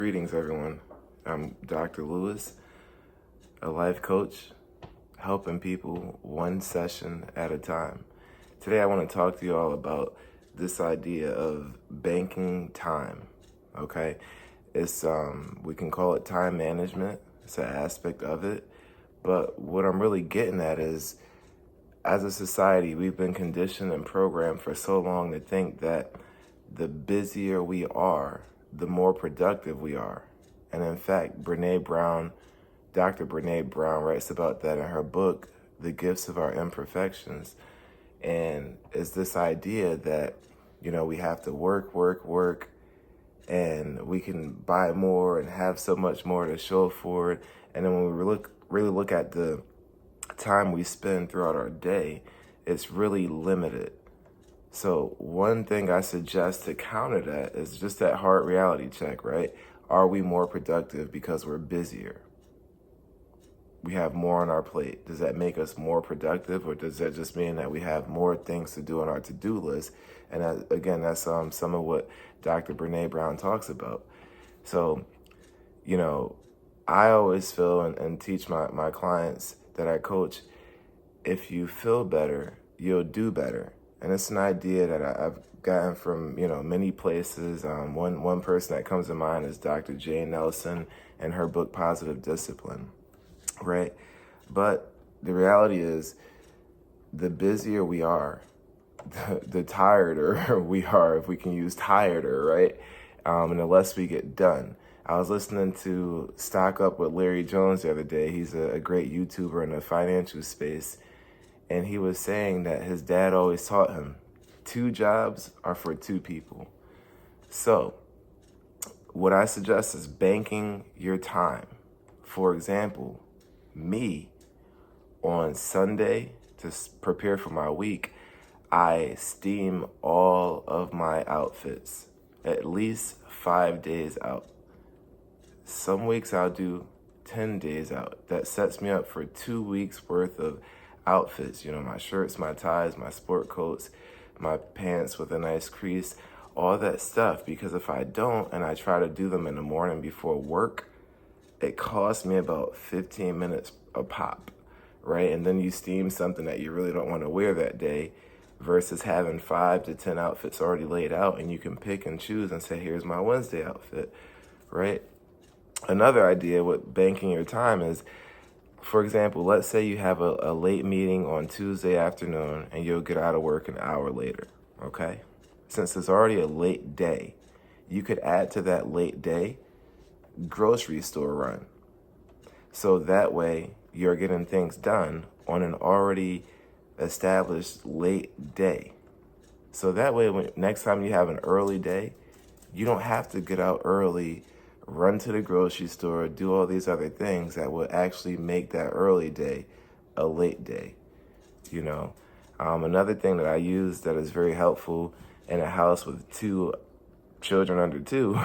Greetings, everyone. I'm DrLewis, a life coach, helping people one session at a time. Today, I want to talk to you all about this idea of banking time. Okay, it's we can call it time management. It's an aspect of it, but what I'm really getting at is, as a society, we've been conditioned and programmed for so long to think that the busier we are, the more productive we are. And in fact, Dr. Brene Brown writes about that in her book, The Gifts of Imperfections. And it's this idea that, we have to work, and we can buy more and have so much more to show for it. And then when we really look at the time we spend throughout our day, it's really limited. So one thing I suggest to counter that is just that hard reality check, right? Are we more productive because we're busier? We have more on our plate. Does that make us more productive, or does that just mean that we have more things to do on our to-do list? And that's some of what Dr. Brene Brown talks about. So, I always feel and teach my clients that I coach, if you feel better, you'll do better. And it's an idea that I've gotten from, many places. One person that comes to mind is Dr. Jane Nelson and her book, Positive Discipline, right? But the reality is, the busier we are, the tireder we are, if we can use tireder, right? And the less we get done. I was listening to Stock Up with Larry Jones the other day. He's a great YouTuber in the financial space. And he was saying that his dad always taught him 2 jobs are for 2 people. So what I suggest is banking your time. For example, me, on Sunday, to prepare for my week, I steam all of my outfits, at least 5 days out. Some weeks I'll do 10 days out. That sets me up for 2 weeks worth of outfits, my shirts, my ties, my sport coats, my pants with a nice crease, all that stuff. Because if I don't, and I try to do them in the morning before work, it costs me about 15 minutes a pop, right? And then you steam something that you really don't want to wear that day, versus having 5 to 10 outfits already laid out, and you can pick and choose and say, here's my Wednesday outfit, right? Another idea with banking your time is, for example, let's say you have a late meeting on Tuesday afternoon and you'll get out of work an hour later, okay? Since it's already a late day, you could add to that late day grocery store run. So that way you're getting things done on an already established late day. So that way, next time you have an early day, you don't have to get out early, run to the grocery store, do all these other things that will actually make that early day a late day, Another thing that I use that is very helpful in a house with 2 children under 2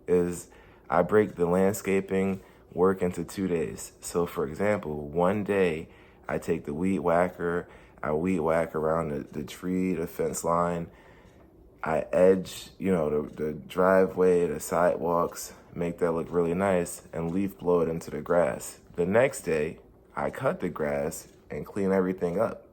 is I break the landscaping work into 2 days. So for example, one day I take the weed whacker, I weed whack around the tree, the fence line, I edge, the driveway, the sidewalks, make that look really nice, and leaf blow it into the grass. The next day, I cut the grass and clean everything up.